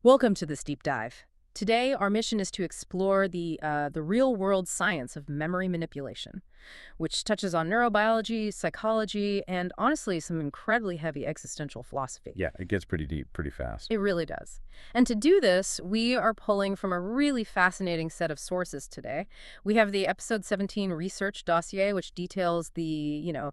Welcome to this deep dive. Today, our mission is to explore the real-world science of memory manipulation, which touches on neurobiology, psychology, and honestly, some incredibly heavy existential philosophy. Yeah, it gets pretty deep pretty fast. It really does. And to do this, we are pulling from a really fascinating set of sources today. We have the episode 17 research dossier, which details the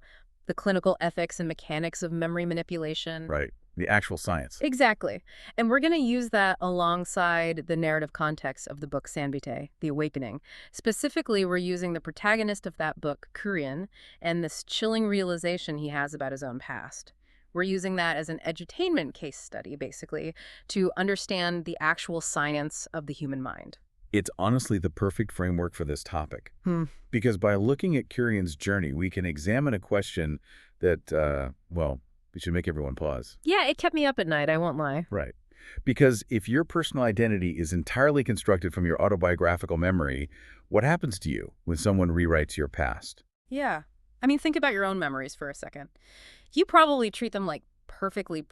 clinical ethics and mechanics of memory manipulation. Right. The actual science. Exactly. And we're going to use that alongside the narrative context of the book Santerrie, The Awakening. Specifically, we're using the protagonist of that book, Kurien, and this chilling realization he has about his own past. We're using that as an edutainment case study, basically, to understand the actual science of the human mind. It's honestly the perfect framework for this topic. Hmm. Because by looking at Kurien's journey, we can examine a question that, well, we should make everyone pause. Yeah, it kept me up at night, I won't lie. Right. Because if your personal identity is entirely constructed from your autobiographical memory, what happens to you when someone rewrites your past? Yeah. I mean, think about your own memories for a second. You probably treat them like perfectly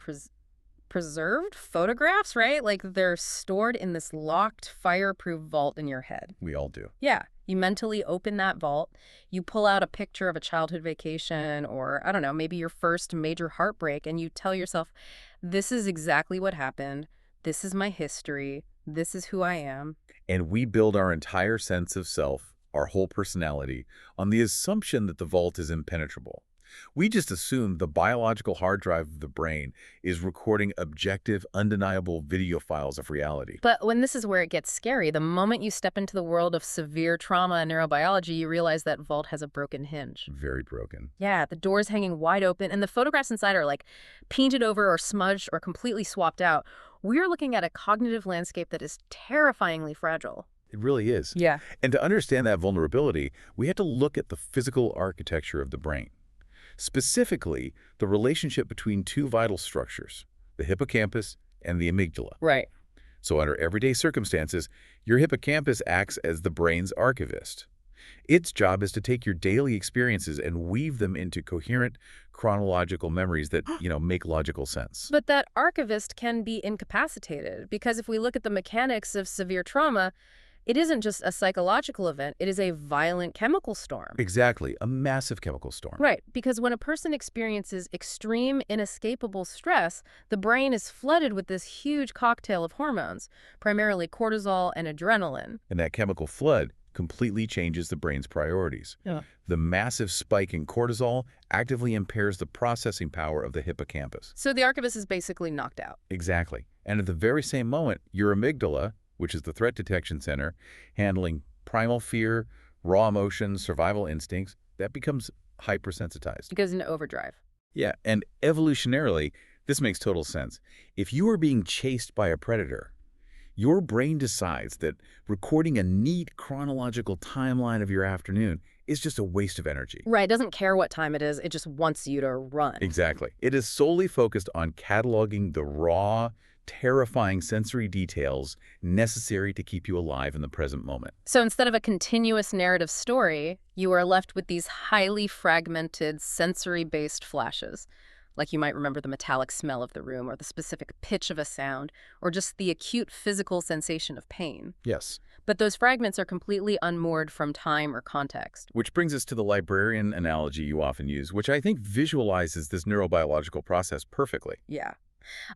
preserved photographs, right? Like they're stored in this locked, fireproof vault in your head. We all do. Yeah. You mentally open that vault, you pull out a picture of a childhood vacation or, I don't know, maybe your first major heartbreak, and you tell yourself, this is exactly what happened, this is my history, this is who I am. And we build our entire sense of self, our whole personality, on the assumption that the vault is impenetrable. We just assume the biological hard drive of the brain is recording objective, undeniable video files of reality. But when this is where it gets scary, the moment you step into the world of severe trauma and neurobiology, you realize that vault has a broken hinge. Very broken. Yeah, the door's hanging wide open, and the photographs inside are like painted over or smudged or completely swapped out. We're looking at a cognitive landscape that is terrifyingly fragile. It really is. Yeah. And to understand that vulnerability, we had to look at the physical architecture of the brain. Specifically, the relationship between two vital structures, the hippocampus and the amygdala. Right. So under everyday circumstances, your hippocampus acts as the brain's archivist. Its job is to take your daily experiences and weave them into coherent, chronological memories that, make logical sense. But that archivist can be incapacitated because if we look at the mechanics of severe trauma, it isn't just a psychological event, it is a violent chemical storm. Exactly, a massive chemical storm. Right, because when a person experiences extreme, inescapable stress, the brain is flooded with this huge cocktail of hormones, primarily cortisol and adrenaline. And that chemical flood completely changes the brain's priorities. Yeah. The massive spike in cortisol actively impairs the processing power of the hippocampus. So the archivist is basically knocked out. Exactly. And at the very same moment, your amygdala, which is the threat detection center, handling primal fear, raw emotions, survival instincts, that becomes hypersensitized. It goes into overdrive. Yeah, and evolutionarily, this makes total sense. If you are being chased by a predator, your brain decides that recording a neat chronological timeline of your afternoon is just a waste of energy. Right, it doesn't care what time it is, it just wants you to run. Exactly. It is solely focused on cataloging the raw, terrifying sensory details necessary to keep you alive in the present moment. So instead of a continuous narrative story, you are left with these highly fragmented, sensory-based flashes. Like you might remember the metallic smell of the room or the specific pitch of a sound or just the acute physical sensation of pain. Yes. But those fragments are completely unmoored from time or context. Which brings us to the librarian analogy you often use, which I think visualizes this neurobiological process perfectly. Yeah.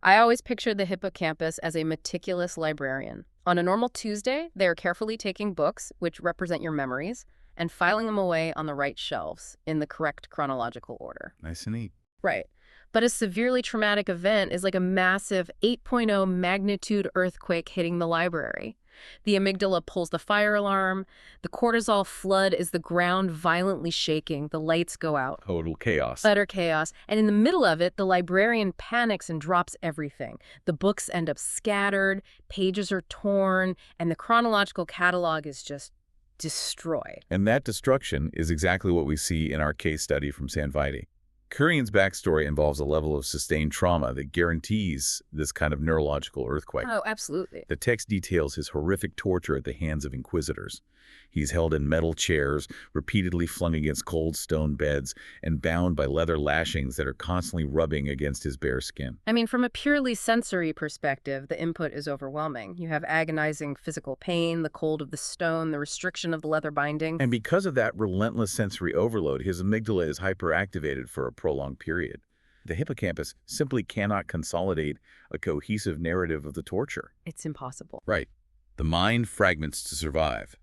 I always picture the hippocampus as a meticulous librarian. On a normal Tuesday, they are carefully taking books, which represent your memories, and filing them away on the right shelves in the correct chronological order. Nice and neat. Right. But a severely traumatic event is like a massive 8.0 magnitude earthquake hitting the library. The amygdala pulls the fire alarm, the cortisol flood is the ground violently shaking, the lights go out. Total chaos. Utter chaos. And in the middle of it, the librarian panics and drops everything. The books end up scattered, pages are torn, and the chronological catalog is just destroyed. And that destruction is exactly what we see in our case study from Vitae. Kurien's backstory involves a level of sustained trauma that guarantees this kind of neurological earthquake. Oh, absolutely. The text details his horrific torture at the hands of inquisitors. He's held in metal chairs, repeatedly flung against cold stone beds, and bound by leather lashings that are constantly rubbing against his bare skin. I mean, from a purely sensory perspective, the input is overwhelming. You have agonizing physical pain, the cold of the stone, the restriction of the leather binding. And because of that relentless sensory overload, his amygdala is hyperactivated for a prolonged period. The hippocampus simply cannot consolidate a cohesive narrative of the torture. It's impossible. Right. The mind fragments to survive,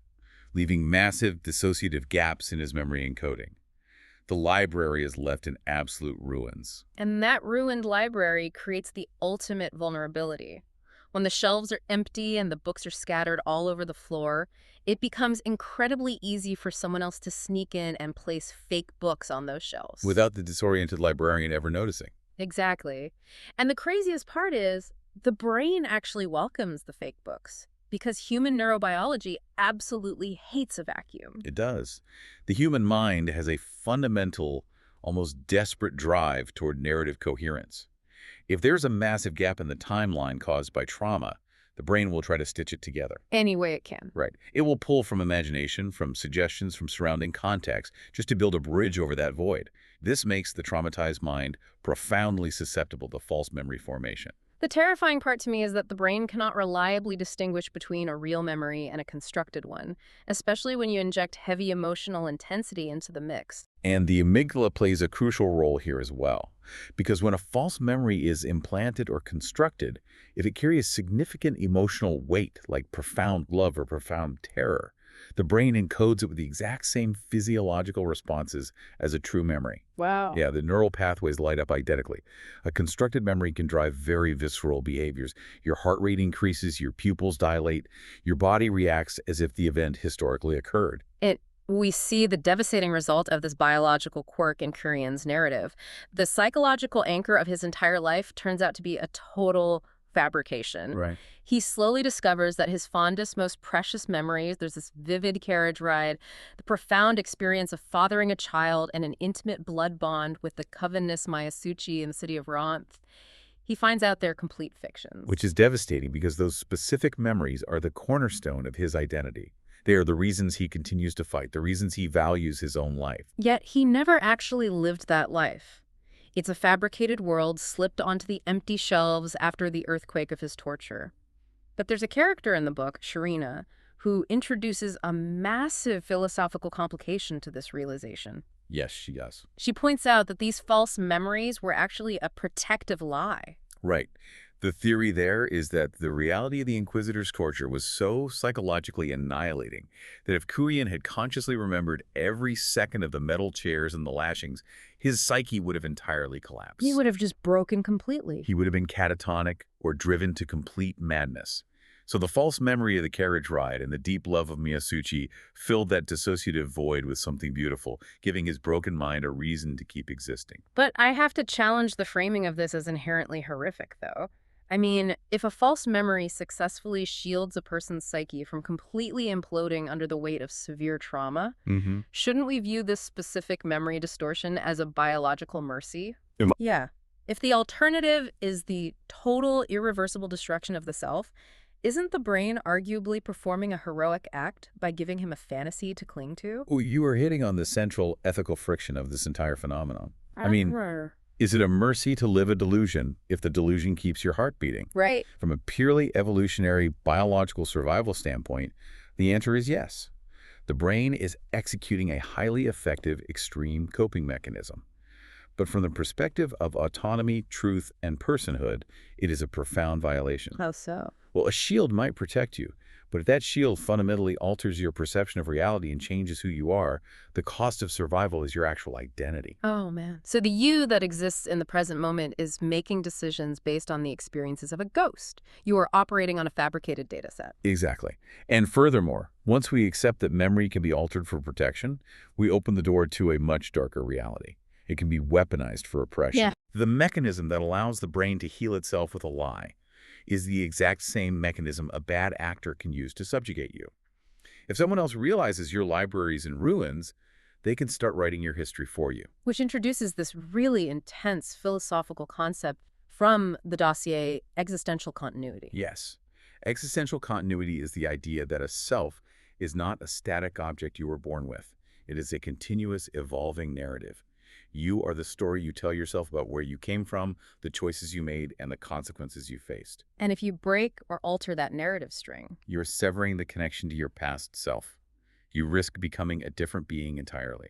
leaving massive dissociative gaps in his memory encoding. The library is left in absolute ruins. And that ruined library creates the ultimate vulnerability. When the shelves are empty and the books are scattered all over the floor, it becomes incredibly easy for someone else to sneak in and place fake books on those shelves. Without the disoriented librarian ever noticing. Exactly. And the craziest part is, the brain actually welcomes the fake books, because human neurobiology absolutely hates a vacuum. It does. The human mind has a fundamental, almost desperate drive toward narrative coherence. If there's a massive gap in the timeline caused by trauma, the brain will try to stitch it together. Any way it can. Right. It will pull from imagination, from suggestions, from surrounding context, just to build a bridge over that void. This makes the traumatized mind profoundly susceptible to false memory formation. The terrifying part to me is that the brain cannot reliably distinguish between a real memory and a constructed one, especially when you inject heavy emotional intensity into the mix. And the amygdala plays a crucial role here as well, because when a false memory is implanted or constructed, if it carries significant emotional weight, like profound love or profound terror, the brain encodes it with the exact same physiological responses as a true memory. Wow. Yeah, the neural pathways light up identically. A constructed memory can drive very visceral behaviors. Your heart rate increases, your pupils dilate, your body reacts as if the event historically occurred. We see the devastating result of this biological quirk in Kurien's narrative. The psychological anchor of his entire life turns out to be a total fabrication. Right. He slowly discovers that his fondest, most precious memories, there's this vivid carriage ride, the profound experience of fathering a child, and an intimate blood bond with the Covenness Myasuchi in the city of Ranth. He finds out they're complete fictions. Which is devastating because those specific memories are the cornerstone of his identity. They are the reasons he continues to fight, the reasons he values his own life. Yet he never actually lived that life. It's a fabricated world slipped onto the empty shelves after the earthquake of his torture. But there's a character in the book, Sharina, who introduces a massive philosophical complication to this realization. Yes, she does. She points out that these false memories were actually a protective lie. Right. The theory there is that the reality of the Inquisitor's torture was so psychologically annihilating that if Kurien had consciously remembered every second of the metal chairs and the lashings, his psyche would have entirely collapsed. He would have just broken completely. He would have been catatonic or driven to complete madness. So the false memory of the carriage ride and the deep love of Myasuchi filled that dissociative void with something beautiful, giving his broken mind a reason to keep existing. But I have to challenge the framing of this as inherently horrific, though. I mean, if a false memory successfully shields a person's psyche from completely imploding under the weight of severe trauma, shouldn't we view this specific memory distortion as a biological mercy? Yeah. If the alternative is the total irreversible destruction of the self, isn't the brain arguably performing a heroic act by giving him a fantasy to cling to? Oh, you are hitting on the central ethical friction of this entire phenomenon. I mean, is it a mercy to live a delusion if the delusion keeps your heart beating? Right. From a purely evolutionary biological survival standpoint, the answer is yes. The brain is executing a highly effective extreme coping mechanism. But from the perspective of autonomy, truth, and personhood, it is a profound violation. How so? Well, a shield might protect you, but if that shield fundamentally alters your perception of reality and changes who you are, the cost of survival is your actual identity. Oh, man. So the you that exists in the present moment is making decisions based on the experiences of a ghost. You are operating on a fabricated data set. Exactly. And furthermore, once we accept that memory can be altered for protection, we open the door to a much darker reality. It can be weaponized for oppression. Yeah. The mechanism that allows the brain to heal itself with a lie is the exact same mechanism a bad actor can use to subjugate you. If someone else realizes your library is in ruins, They can start writing your history for you. Which introduces this really intense philosophical concept from the Dossier, existential continuity. Yes. Existential continuity is the idea that a self is not a static object you were born with. It is a continuous, evolving narrative. You are the story you tell yourself about where you came from, the choices you made, and the consequences you faced. And if you break or alter that narrative string, You're severing the connection to your past self. You risk becoming a different being entirely.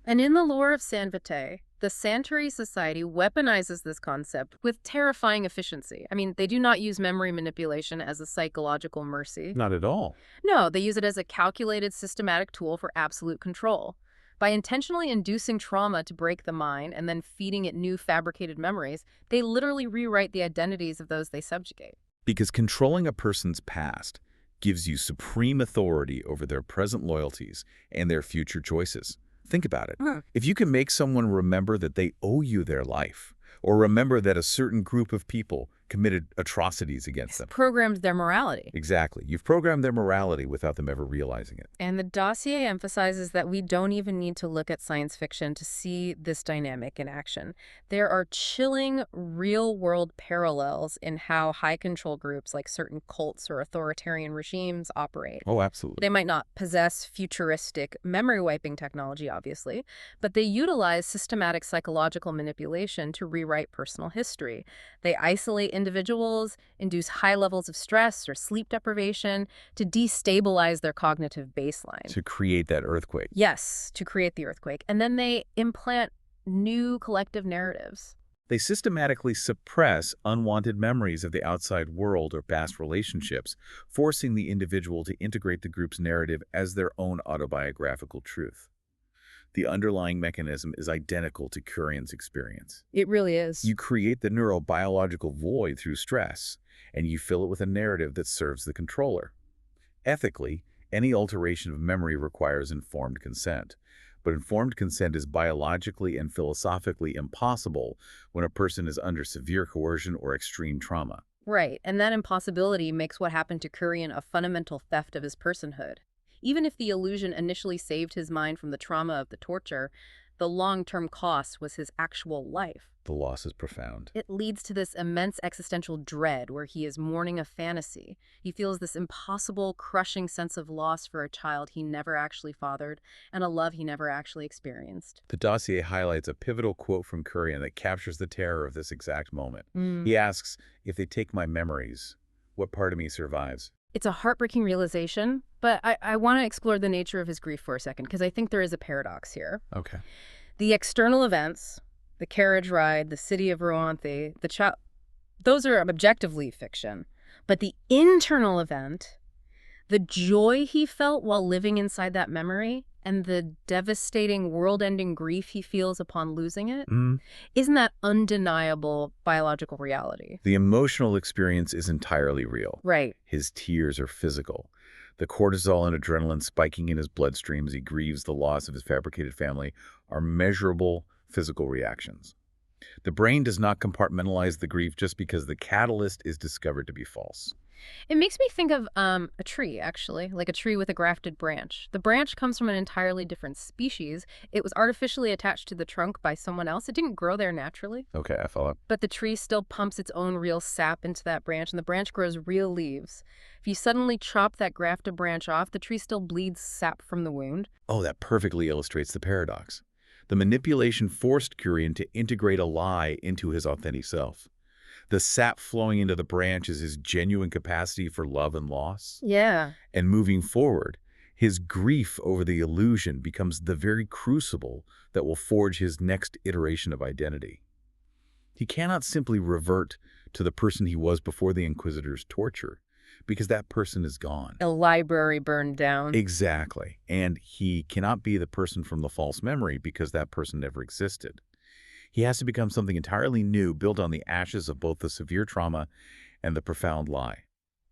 and in the lore of Vitae, the Santerrie Society weaponizes this concept with terrifying efficiency. I mean, they do not use memory manipulation as a psychological mercy. Not at all. No, they use it as a calculated, systematic tool for absolute control. By intentionally inducing trauma to break the mind and then feeding it new fabricated memories, they literally rewrite the identities of those they subjugate. Because controlling a person's past gives you supreme authority over their present loyalties and their future choices. Think about it. If you can make someone remember that they owe you their life, or remember that a certain group of people committed atrocities against them. Programmed their morality. Exactly. You've programmed their morality without them ever realizing it. And the dossier emphasizes that we don't even need to look at science fiction to see this dynamic in action. There are chilling real-world parallels in how high-control groups like certain cults or authoritarian regimes operate. Oh, absolutely. They might not possess futuristic memory-wiping technology, obviously, but they utilize systematic psychological manipulation to rewrite personal history. They isolate individuals, induce high levels of stress or sleep deprivation to destabilize their cognitive baseline. To create that earthquake. Yes, to create the earthquake. And then they implant new collective narratives. They systematically suppress unwanted memories of the outside world or past relationships, forcing the individual to integrate the group's narrative as their own autobiographical truth. The underlying mechanism is identical to Kurien's experience. It really is. You create the neurobiological void through stress, and you fill it with a narrative that serves the controller. Ethically, any alteration of memory requires informed consent. But informed consent is biologically and philosophically impossible when a person is under severe coercion or extreme trauma. Right, and that impossibility makes what happened to Kurien a fundamental theft of his personhood. Even if the illusion initially saved his mind from the trauma of the torture, the long-term cost was his actual life. The loss is profound. It leads to this immense existential dread where he is mourning a fantasy. He feels this impossible, crushing sense of loss for a child he never actually fathered and a love he never actually experienced. The dossier highlights a pivotal quote from Kurien that captures the terror of this exact moment. He asks, "If they take my memories, what part of me survives?" It's a heartbreaking realization, but I want to explore the nature of his grief for a second, because I think there is a paradox here. Okay. The external events, the carriage ride, the city of Rouen, the child, those are objectively fiction. But the internal event, the joy he felt while living inside that memory, and the devastating world-ending grief he feels upon losing it, isn't that undeniable biological reality? The emotional experience is entirely real. Right. His tears are physical. The cortisol and adrenaline spiking in his bloodstream as he grieves the loss of his fabricated family are measurable physical reactions. The brain does not compartmentalize the grief just because the catalyst is discovered to be false. It makes me think of a tree, actually, like a tree with a grafted branch. The branch comes from an entirely different species. It was artificially attached to the trunk by someone else. It didn't grow there naturally. Okay, I follow. But the tree still pumps its own real sap into that branch, and the branch grows real leaves. If you suddenly chop that grafted branch off, the tree still bleeds sap from the wound. Oh, that perfectly illustrates the paradox. The manipulation forced Kurien to integrate a lie into his authentic self. The sap flowing into the branch is his genuine capacity for love and loss. Yeah. And moving forward, his grief over the illusion becomes the very crucible that will forge his next iteration of identity. He cannot simply revert to the person he was before the Inquisitor's torture, because that person is gone. A library burned down. Exactly. And he cannot be the person from the false memory because that person never existed. He has to become something entirely new, built on the ashes of both the severe trauma and the profound lie.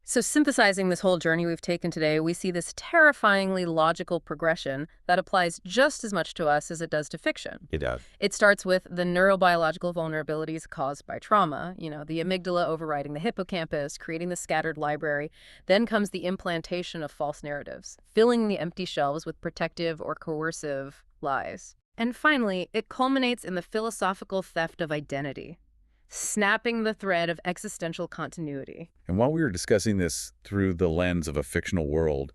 So synthesizing this whole journey we've taken today, we see this terrifyingly logical progression that applies just as much to us as it does to fiction. It does. It starts with the neurobiological vulnerabilities caused by trauma, the amygdala overriding the hippocampus, creating the scattered library. Then comes the implantation of false narratives, filling the empty shelves with protective or coercive lies. And finally, it culminates in the philosophical theft of identity, snapping the thread of existential continuity. And while we were discussing this through the lens of a fictional world,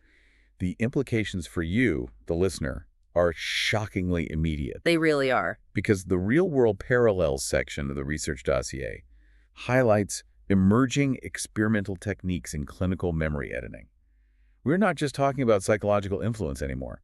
the implications for you, the listener, are shockingly immediate. They really are. Because the real-world parallels section of the research dossier highlights emerging experimental techniques in clinical memory editing. We're not just talking about psychological influence anymore.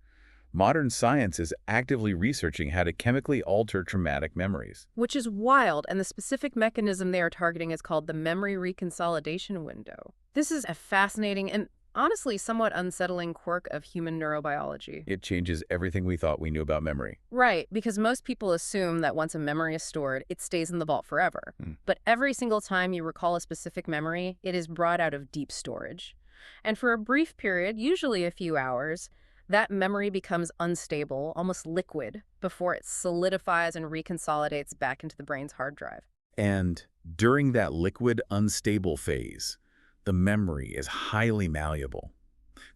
Modern science is actively researching how to chemically alter traumatic memories. Which is wild, and the specific mechanism they are targeting is called the memory reconsolidation window. This is a fascinating and honestly somewhat unsettling quirk of human neurobiology. It changes everything we thought we knew about memory. Right, because most people assume that once a memory is stored, it stays in the vault forever. But every single time you recall a specific memory, it is brought out of deep storage. And for a brief period, usually a few hours, that memory becomes unstable, almost liquid, before it solidifies and reconsolidates back into the brain's hard drive. And during that liquid, unstable phase, the memory is highly malleable.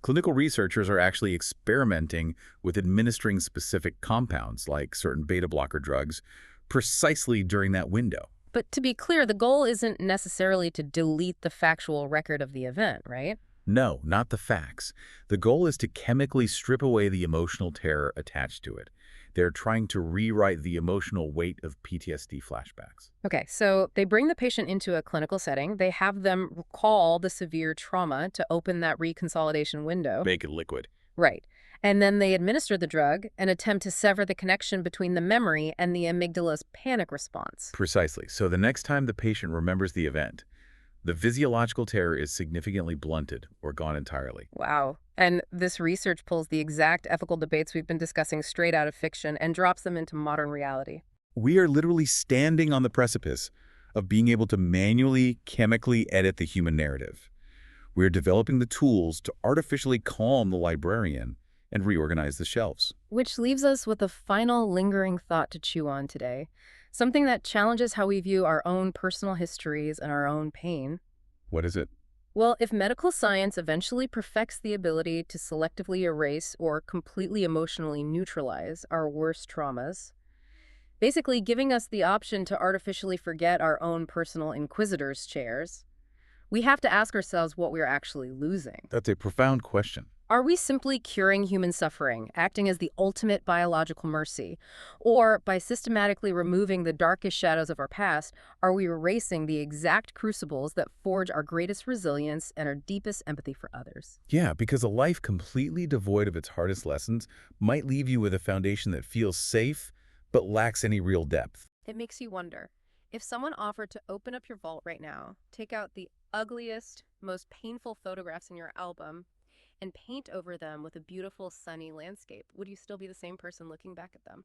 Clinical researchers are actually experimenting with administering specific compounds, like certain beta blocker drugs, precisely during that window. But to be clear, the goal isn't necessarily to delete the factual record of the event, right? No, not the facts. The goal is to chemically strip away the emotional terror attached to it. They're trying to rewrite the emotional weight of PTSD flashbacks. Okay, so they bring the patient into a clinical setting. They have them recall the severe trauma to open that reconsolidation window. Make it liquid. Right. And then they administer the drug and attempt to sever the connection between the memory and the amygdala's panic response. Precisely. So the next time the patient remembers the event, the physiological terror is significantly blunted or gone entirely. Wow. And this research pulls the exact ethical debates we've been discussing straight out of fiction and drops them into modern reality. We are literally standing on the precipice of being able to manually, chemically edit the human narrative. We're developing the tools to artificially calm the librarian and reorganize the shelves. Which leaves us with a final lingering thought to chew on today. Something that challenges how we view our own personal histories and our own pain. What is it? Well, if medical science eventually perfects the ability to selectively erase or completely emotionally neutralize our worst traumas, basically giving us the option to artificially forget our own personal inquisitor's chairs, we have to ask ourselves what we're actually losing. That's a profound question. Are we simply curing human suffering, acting as the ultimate biological mercy? Or, by systematically removing the darkest shadows of our past, are we erasing the exact crucibles that forge our greatest resilience and our deepest empathy for others? Yeah, because a life completely devoid of its hardest lessons might leave you with a foundation that feels safe but lacks any real depth. It makes you wonder, if someone offered to open up your vault right now, take out the ugliest, most painful photographs in your album, and paint over them with a beautiful sunny landscape, would you still be the same person looking back at them?